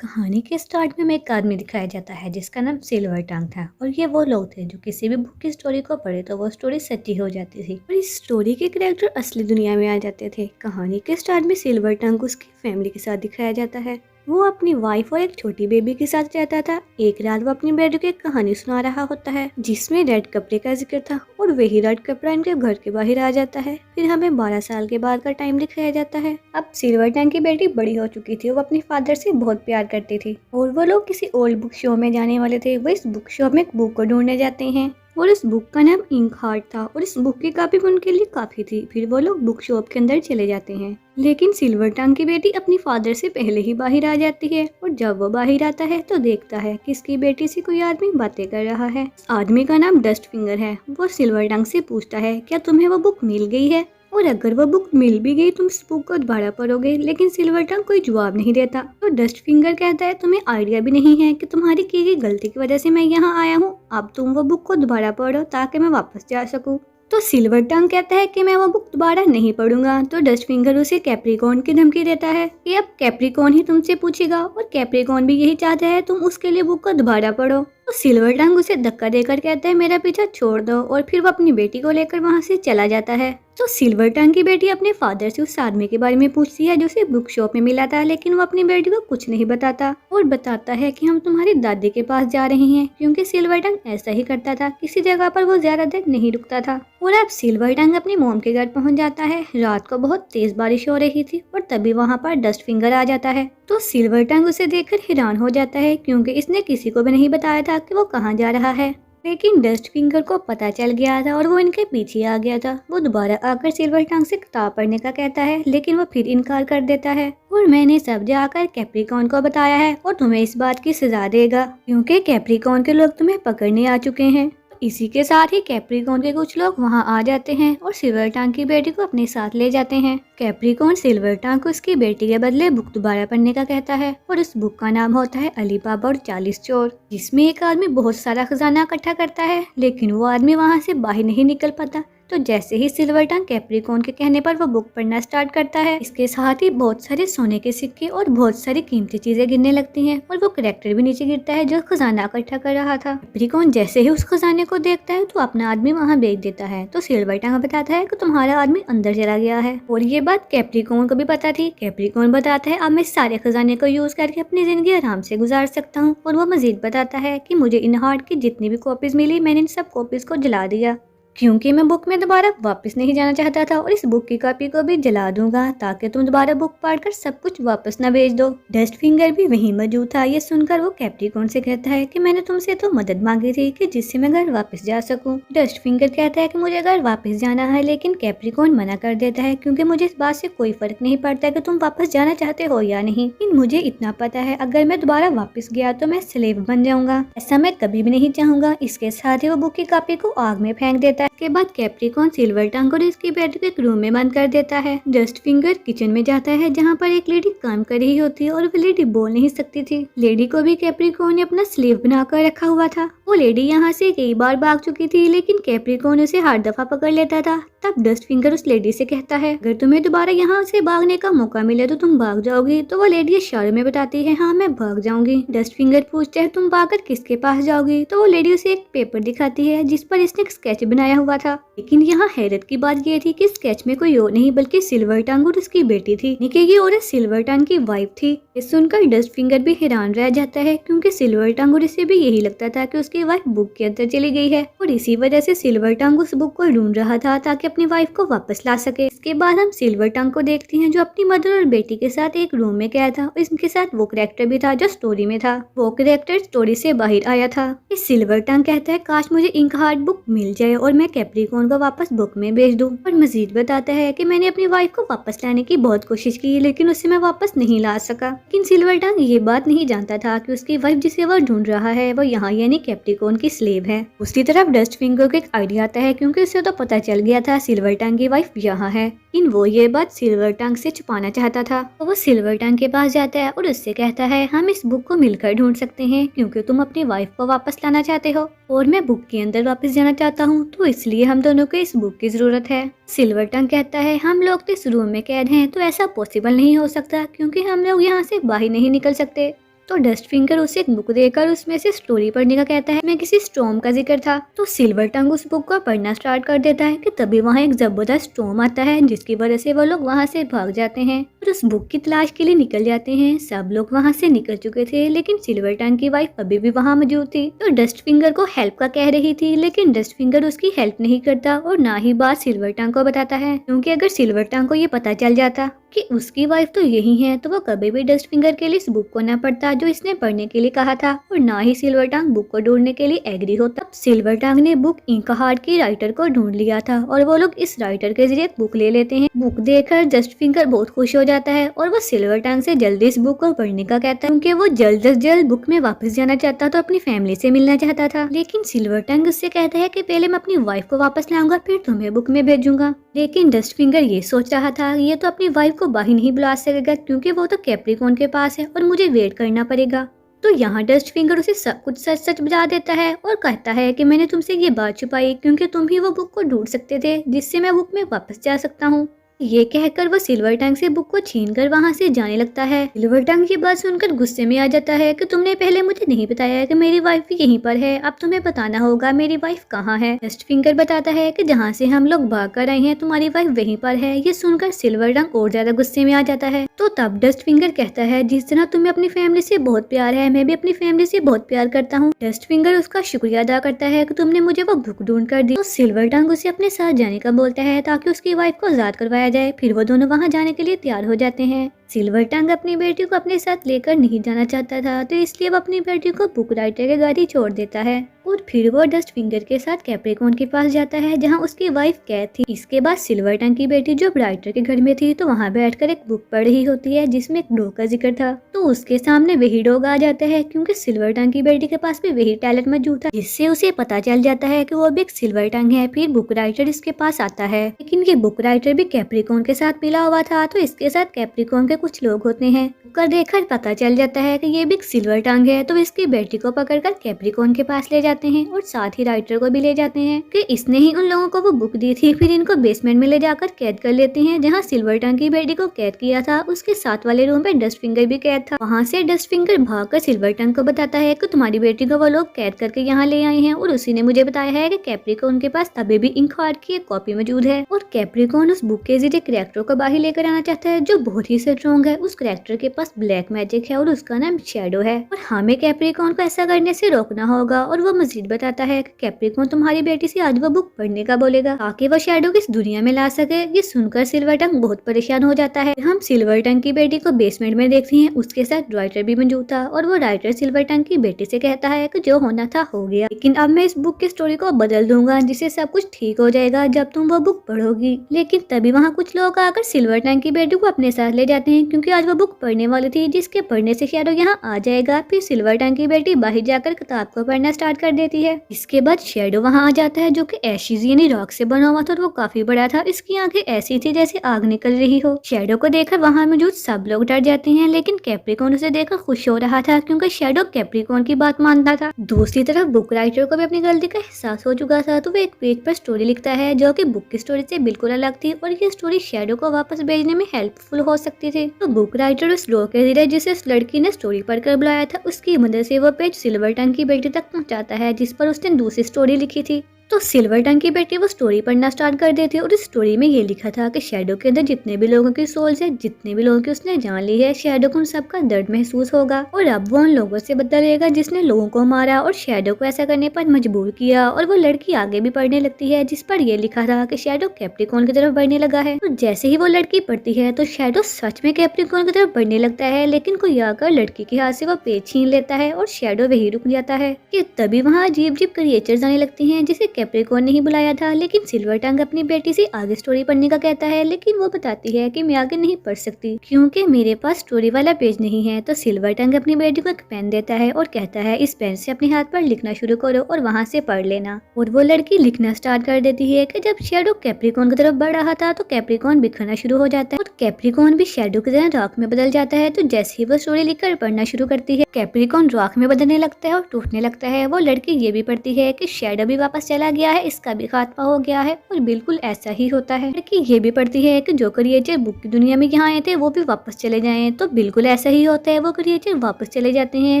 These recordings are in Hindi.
कहानी के स्टार्ट में हमें एक आदमी दिखाया जाता है जिसका नाम सिल्वर टंग था। और ये वो लोग थे जो किसी भी बुक की स्टोरी को पढ़े तो वो स्टोरी सच्ची हो जाती थी और इस स्टोरी के कैरेक्टर असली दुनिया में आ जाते थे। कहानी के स्टार्ट में सिल्वर टंग उसकी फैमिली के साथ दिखाया जाता है। वो अपनी वाइफ और एक छोटी बेबी के साथ रहता था। एक रात वो अपनी बेटी को एक कहानी सुना रहा होता है जिसमें रेड कपड़े का जिक्र था और वही रेड कपड़ा इनके घर के बाहर आ जाता है। फिर हमें 12 साल के बाद का टाइम दिखाया जाता है। अब सिल्वर टंग की बेटी बड़ी हो चुकी थी। वो अपने फादर से बहुत प्यार करती थी और वो लोग किसी ओल्ड बुक शो में जाने वाले थे। वो इस बुक शो में एक बुक को ढूंढने जाते हैं और इस बुक का नाम इंक हार्ट था और इस बुक की कॉपी उनके लिए काफी थी। फिर वो लोग बुक शॉप के अंदर चले जाते हैं, लेकिन सिल्वर टंग की बेटी अपनी फादर से पहले ही बाहर आ जाती है और जब वो बाहर आता है तो देखता है कि इसकी बेटी से कोई आदमी बातें कर रहा है। आदमी का नाम डस्ट फिंगर है। वो सिल्वर टंग से पूछता है क्या तुम्हें वो बुक मिल गई है और अगर वो बुक मिल भी गई तुम इस बुक को दोबारा पढ़ोगे। लेकिन सिल्वर टंग कोई जवाब नहीं देता। तो डस्ट फिंगर कहता है तुम्हें आइडिया भी नहीं है कि तुम्हारी की गई गलती की वजह से मैं यहाँ आया हूँ। अब तुम वो बुक को दोबारा पढ़ो ताकि मैं वापस जा सकूँ। तो सिल्वर टंग कहता है कि मैं वो बुक दोबारा नहीं पढ़ूंगा। तो डस्ट फिंगर उसे कैप्रिकॉर्न की धमकी देता है कि अब कैप्रिकॉर्न ही तुमसे पूछेगा और कैप्रिकॉर्न भी यही चाहता है तुम उसके लिए बुक को दोबारा पढ़ो। तो सिल्वर टंग उसे धक्का देकर कहता है मेरा पीछा छोड़ दो और फिर वो अपनी बेटी को लेकर वहाँ से चला जाता है। तो सिल्वर टंग की बेटी अपने फादर से उस आदमी के बारे में पूछती है जो उसे बुक शॉप में मिला था, लेकिन वो अपनी बेटी को कुछ नहीं बताता और बताता है कि हम तुम्हारी दादी के पास जा रहे हैं, क्योंकि सिल्वर टंग ऐसा ही करता था, किसी जगह पर वो ज्यादा देर नहीं रुकता था। और अब सिल्वर टंग अपनी मोम के घर पहुंच जाता है। रात को बहुत तेज बारिश हो रही थी और तभी वहाँ पर डस्ट फिंगर आ जाता है। तो सिल्वर टंग उसे देखकर हैरान हो जाता है क्योंकि इसने किसी को भी नहीं बताया था कि वो कहाँ जा रहा है। लेकिन डस्ट फिंगर को पता चल गया था और वो इनके पीछे आ गया था। वो दोबारा आकर सिल्वर टंग से किताब पढ़ने का कहता है, लेकिन वो फिर इनकार कर देता है और मैंने सब जाकर कैप्रिकॉर्न को बताया है और तुम्हें इस बात की सजा देगा क्योंकि कैप्रिकॉर्न के लोग तुम्हें पकड़ने आ चुके हैं। इसी के साथ ही कैप्रिकॉर्न के कुछ लोग वहां आ जाते हैं और सिल्वर टंग की बेटी को अपने साथ ले जाते हैं। कैप्रिकॉर्न सिल्वर टंग को उसकी बेटी के बदले बुक दोबारा पढ़ने का कहता है और उस बुक का नाम होता है अली बाबा और 40 चोर, जिसमें एक आदमी बहुत सारा खजाना इकट्ठा करता है, लेकिन वो आदमी वहां से बाहर नहीं निकल पाता। तो जैसे ही सिल्वर टंग कैप्रिकॉर्न के कहने पर वो बुक पढ़ना स्टार्ट करता है, इसके साथ ही बहुत सारे सोने के सिक्के और बहुत सारी कीमती चीजें गिरने लगती हैं और वो कैरेक्टर भी नीचे गिरता है जो खजाना इकट्ठा कर रहा था। कैप्रिकॉर्न जैसे ही उस खजाने को देखता है तो अपना आदमी वहाँ भेज देता है। तो सिल्वर टंग बताता है कि तुम्हारा आदमी अंदर चला गया है और ये बात कैप्रिकॉर्न को भी पता थी। कैप्रिकॉर्न बताता है अब मैं सारे खजाने को यूज करके अपनी जिंदगी आराम से गुजार सकता हूँ और वो मजीद बताता है कि मुझे इन हार्ट की जितनी भी कॉपीज मिली मैंने इन सब कॉपीज को जला दिया क्योंकि मैं बुक में दोबारा वापस नहीं जाना चाहता था और इस बुक की कॉपी को भी जला दूंगा ताकि तुम दोबारा बुक पढ़कर सब कुछ वापस न भेज दो। डस्ट फिंगर भी वहीं मौजूद था। ये सुनकर वो कैप्रिकॉर्न से कहता है कि मैंने तुमसे तो मदद मांगी थी कि जिससे मैं घर वापस जा सकूं। डस्ट फिंगर कहता है कि मुझे घर वापस जाना है, लेकिन कैप्रिकॉर्न मना कर देता है क्योंकि मुझे इस बात से कोई फर्क नहीं पड़ता कि तुम वापस जाना चाहते हो या नहीं। लेकिन मुझे इतना पता है अगर मैं दोबारा वापस गया तो मैं स्लेव बन जाऊंगा, ऐसा मैं कभी भी नहीं चाहूंगा। इसके साथ ही वो बुक की कॉपी को आग में फेंक देता है। के बाद कैप्रिकॉर्न सिल्वर टंग और इसकी बेटी को एक रूम में बंद कर देता है। डस्ट फिंगर किचन में जाता है जहाँ पर एक लेडी काम कर रही होती है और वो लेडी बोल नहीं सकती थी। लेडी को भी कैप्रिकॉर्न ने अपना स्लेव बनाकर रखा हुआ था। वो लेडी यहाँ से कई बार भाग चुकी थी, लेकिन कैप्रिकॉर्न उसे हर दफा पकड़ लेता था। तब डस्ट फिंगर उस लेडी से कहता है अगर तुम्हें दोबारा यहाँ से भागने का मौका मिले तो तुम भाग जाओगी। तो वो लेडी इशारे में बताती है हाँ मैं भाग जाऊंगी। डस्ट फिंगर पूछता है तुम भागकर किसके पास जाओगी। तो वो लेडी उसे एक पेपर दिखाती है जिस पर इसने एक स्केच बनाया हुआ था। लेकिन यहाँ हैरत की बात यह थी कि स्केच में कोई और नहीं बल्कि सिल्वर टंग और उसकी बेटी थी। ये औरत सिल्वर टंग की वाइफ थी। ये सुनकर डस्ट फिंगर भी हैरान रह जाता है क्योंकि सिल्वर टंग और इसे भी यही लगता था कि उसकी वाइफ बुक के अंदर चली गई है और इसी वजह से सिल्वर टंग उस बुक को ढूंढ रहा था ताकि अपनी वाइफ को वापस ला सके। इसके बाद हम सिल्वर टंग को देखते हैं जो अपनी मदर और बेटी के साथ एक रूम में गया था और इनके साथ वो कैरेक्टर भी था जो स्टोरी में था। वो कैरेक्टर स्टोरी से बाहर आया था। इस सिल्वर टंग कहता है काश मुझे इंक हार्ट बुक मिल जाए और मैं कैप्रिकॉर्न को वापस बुक में भेज दूं। और मजीद बताता है कि मैंने अपनी वाइफ को वापस लाने की बहुत कोशिश की लेकिन उसे मैं वापस नहीं ला सका। लेकिन सिल्वर टंग ये बात नहीं जानता था कि उसकी वाइफ जिसे वो ढूंढ रहा है वो यहाँ यानी कैप्रिकॉर्न की स्लेव है। दूसरी तरफ डस्ट फिंगर को एक आइडिया आता है क्योंकि उसे तो पता चल गया था सिल्वर टंग की वाइफ यहाँ है, लेकिन वो ये बात सिल्वर टंग से छुपाना चाहता था। तो वो सिल्वर टंग के पास जाता है और उससे कहता है हम इस बुक को मिलकर ढूंढ सकते हैं क्योंकि तुम अपनी वाइफ को वापस लाना चाहते हो और मैं बुक के अंदर वापस जाना चाहता हूँ, तो इसलिए हम दोनों को इस बुक की जरूरत है। सिल्वर टंग कहता है हम लोग तो इस रूम में कैद हैं तो ऐसा पॉसिबल नहीं हो सकता क्योंकि हम लोग यहाँ से बाहर नहीं निकल सकते। तो डस्ट फिंगर उसे एक बुक देकर उसमें से स्टोरी पढ़ने का कहता है। मैं किसी स्टॉर्म का जिक्र था। तो सिल्वर टंग उस बुक को पढ़ना स्टार्ट कर देता है कि तभी वहाँ एक जबरदस्त स्टॉर्म आता है, जिसकी वजह से वो लोग वहाँ से भाग जाते हैं और उस बुक की तलाश के लिए निकल जाते हैं। सब लोग वहाँ से निकल चुके थे, लेकिन सिल्वर टंग की वाइफ अभी भी वहाँ मौजूद थी। तो डस्ट फिंगर को हेल्प का कह रही थी, लेकिन डस्ट फिंगर उसकी हेल्प नहीं करता और ना ही बात सिल्वर टंग को बताता है, क्योंकि अगर सिल्वर टंग को ये पता चल जाता कि उसकी वाइफ तो यही है तो वो कभी भी डस्ट फिंगर के लिए इस बुक को न पढ़ता जो इसने पढ़ने के लिए कहा था, और ना ही सिल्वर टंग बुक को ढूंढने के लिए एग्री होता। तब सिल्वर टंग ने बुक इंक हार्ट की राइटर को ढूंढ लिया था और वो लोग इस राइटर के जरिए बुक ले लेते हैं। बुक देखकर डस्ट फिंगर बहुत खुश हो जाता है और वो सिल्वर टंग से जल्दी इस बुक को पढ़ने का कहता है, क्योंकि वो जल्द से जल्द बुक में वापस जाना चाहता था, अपनी फैमिली से मिलना चाहता था। लेकिन सिल्वर टंग उससे कहता है कि पहले मैं अपनी वाइफ को वापस लाऊंगा, फिर तुम्हें बुक में भेजूंगा। लेकिन डस्ट फिंगर ये सोच रहा था ये तो अपनी वाइफ को बाहर नहीं बुला सकेगा, क्योंकि वो तो कैप्रिकॉर्न के पास है और मुझे वेट करना पड़ेगा। तो यहाँ डस्ट फिंगर उसे सब कुछ सच सच बता देता है और कहता है कि मैंने तुमसे ये बात छुपाई क्योंकि तुम ही वो बुक को ढूंढ सकते थे जिससे मैं बुक में वापस जा सकता हूँ। ये कहकर वो सिल्वर टंग से बुक को छीनकर वहाँ से जाने लगता है। सिल्वर टंग की बात सुनकर गुस्से में आ जाता है कि तुमने पहले मुझे नहीं बताया कि मेरी वाइफ भी यहीं पर है, अब तुम्हें बताना होगा मेरी वाइफ कहाँ है। डस्ट फिंगर बताता है कि जहाँ से हम लोग भाग कर आए हैं तुम्हारी वाइफ वहीं पर है। ये सुनकर सिल्वर टंग और ज्यादा गुस्से में आ जाता है। तो तब डस्ट फिंगर कहता है जिस तरह तुम्हें अपनी फैमिली से बहुत प्यार है, मैं भी अपनी फैमिली से बहुत प्यार करता हूँ। डस्ट फिंगर उसका शुक्रिया अदा करता है कि तुमने मुझे वो बुक ढूंढ कर दी। तो सिल्वर टंग उसे अपने साथ जाने का बोलता है ताकि उसकी वाइफ को आजाद करवाया जाए। फिर वो दोनों वहां जाने के लिए तैयार हो जाते हैं। सिल्वर टंग अपनी बेटी को अपने साथ लेकर नहीं जाना चाहता था, तो इसलिए वो अपनी बेटी को बुक राइटर के घर ही छोड़ देता है और फिर वो डस्ट फिंगर के साथ कैप्रिकॉर्न के पास जाता है जहां उसकी वाइफ कैद थी। इसके बाद सिल्वर टंग की बेटी जो राइटर के घर में थी तो वहां बैठकर एक बुक पढ़ रही होती है जिसमें एक डॉग का जिक्र था। तो उसके सामने वही डॉग आ जाता है, क्योंकि सिल्वर टंग की बेटी के पास भी वही टैलेंट मौजूद था, जिससे उसे पता चल जाता है कि वो भी एक सिल्वर टंग है। फिर बुक राइटर इसके पास आता है, लेकिन ये बुक राइटर भी कैप्रिकॉर्न के साथ मिला हुआ था, तो इसके साथ कैप्रिकॉर्न के कुछ लोग होते हैं। कर देखकर पता चल जाता है कि ये भी सिल्वर टंग है, तो इसकी बेटी को पकड़कर कैप्रिकॉर्न के पास ले जाते हैं और साथ ही राइटर को भी ले जाते हैं कि इसने ही उन लोगों को वो बुक दी थी। फिर इनको बेसमेंट में ले जाकर कैद कर लेते हैं जहाँ सिल्वर टंग की बेटी को कैद किया था, उसके साथ वाले रूम पे डस्ट फिंगर भी कैद था। वहाँ से डस्ट फिंगर भागकर सिल्वर टंग को बताता है कि तुम्हारी बेटी को वो लोग कैद करके यहाँ ले आए हैं और उसी ने मुझे बताया है कि कैप्रिकॉर्न के पास अभी भी इंक हार्ट की एक कॉपी मौजूद है और कैप्रिकॉर्न उस बुक के जरिए कैरेक्टर को बाहर लेकर आना चाहता है जो बहुत ही स्ट्रॉन्ग है। उस कैरेक्टर के पास ब्लैक मैजिक है और उसका नाम शैडो है और हमें कैप्रिकॉर्न को ऐसा करने से रोकना होगा। और वो मजीद बताता है कि कैप्रिकॉर्न तुम्हारी बेटी से आज वो बुक पढ़ने का बोलेगा ताकि वो शैडो को इस दुनिया में ला सके। ये सुनकर सिल्वर टंग बहुत परेशान हो जाता है। हम सिल्वर टंग की बेटी को बेसमेंट में देखते हैं, उसके साथ राइटर भी मौजूद था और वो राइटर सिल्वर टंग की बेटी से कहता है कि जो होना था हो गया, लेकिन अब मैं इस बुक की स्टोरी को बदल दूंगा जिससे सब कुछ ठीक हो जाएगा जब तुम वो बुक पढ़ोगी। लेकिन तभी वहाँ कुछ लोग आकर सिल्वर टंग की बेटी को अपने साथ ले जाते हैं, क्योंकि आज वो बुक पढ़ने वाली थी जिसके पढ़ने से शैडो यहाँ आ जाएगा। फिर सिल्वर टंग की बेटी बाहर जाकर किताब को पढ़ना स्टार्ट कर देती है। इसके बाद शैडो वहाँ आ जाता है जो कि एशिज यानी रॉक से बना हुआ था और वो काफी बड़ा था। इसकी आंखें ऐसी थी जैसे आग निकल रही हो। शैडो को देखकर वहाँ मौजूद सब लोग डर जाते हैं, लेकिन कैप्रिकॉर्न उसे देखकर खुश हो रहा था क्योंकि शैडो कैप्रिकॉर्न की बात मानता था। दूसरी तरफ बुक राइटर को भी अपनी गलती का एहसास हो चुका था, तो वो एक पेज पर स्टोरी लिखता है जो कि बुक की स्टोरी से बिल्कुल अलग थी और ये स्टोरी शैडो को वापस भेजने में हेल्पफुल हो सकती थी। तो बुक राइटर उस डॉग के जरिए जिसे उस लड़की ने स्टोरी पढ़कर बुलाया था उसकी मदद से वो पेज सिल्वर टंग की बेटी तक पहुंचाता है जिस पर उसने दूसरी स्टोरी लिखी थी। तो सिल्वर टंग की बेटी वो स्टोरी पढ़ना स्टार्ट कर देती है और इस स्टोरी में ये लिखा था कि शैडो के अंदर जितने भी लोगों की सोल्स है, जितने भी लोगों की उसने जान ली है, शैडो को उन सबका दर्द महसूस होगा और अब वो उन लोगों से बदला लेगा जिसने लोगों को मारा और शैडो को ऐसा करने पर मजबूर किया। और वो लड़की आगे भी पढ़ने लगती है जिस पर यह लिखा था कि शैडो कैप्रिकॉर्न की तरफ बढ़ने लगा है। तो जैसे ही वो लड़की पढ़ती है तो शैडो सच में कैप्रिकॉर्न की तरफ बढ़ने लगता है, लेकिन कोई आकर लड़की के हाथ से वो पेज छीन लेता है और शैडो वही रुक जाता है कि तभी वहाँ अजीब अजीब क्रिएचर्स आने लगती हैं जिसे कैप्रिकॉर्न नहीं बुलाया था। लेकिन सिल्वर टंग अपनी बेटी से आगे स्टोरी पढ़ने का कहता है, लेकिन वो बताती है कि मैं आगे नहीं पढ़ सकती क्योंकि मेरे पास स्टोरी वाला पेज नहीं है। तो सिल्वर टंग अपनी बेटी को एक पेन देता है और कहता है इस पेन से अपने हाथ पर लिखना शुरू करो और वहाँ से पढ़ लेना। और वो लड़की लिखना स्टार्ट कर देती है कि जब शैडो कैप्रिकॉर्न की तरफ बढ़ रहा था तो कैप्रिकॉर्न बिखरना शुरू हो जाता है और कैप्रिकॉर्न भी शैडो की तरह रॉक में बदल जाता है। तो जैसे ही वो स्टोरी लिखकर पढ़ना शुरू करती है कैप्रिकॉर्न रॉक में बदलने लगता है और टूटने लगता है। वो लड़की ये भी पढ़ती है कि शैडो भी वापस चला चला गया है, इसका भी खात्मा हो गया है। और बिल्कुल ऐसा ही होता है। लड़की ये भी पढ़ती है कि जो क्रिएचर बुक की दुनिया में यहाँ आए थे वो भी वापस चले जाएं, तो बिल्कुल ऐसा ही होता है, वो क्रिएचर वापस चले जाते हैं।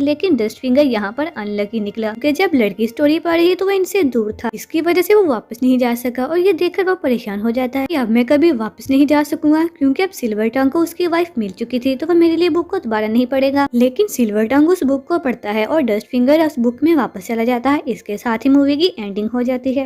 लेकिन डस्ट फिंगर यहाँ पर अनलकी निकला कि जब लड़की स्टोरी पढ़ रही तो वो इनसे दूर था, इसकी वजह से वो वापस नहीं जा सका। और ये देखकर वो परेशान हो जाता है कि अब मैं कभी वापस नहीं जा सकूंगा, क्योंकि अब सिल्वर टंग को उसकी वाइफ मिल चुकी थी, तो वो मेरे लिए बुक को दोबारा नहीं पढ़ेगा। लेकिन सिल्वर टंग उस बुक को पढ़ता है और डस्ट फिंगर उस बुक में वापस चला जाता है। इसके साथ ही मूवी की एंडिंग हो जाती है।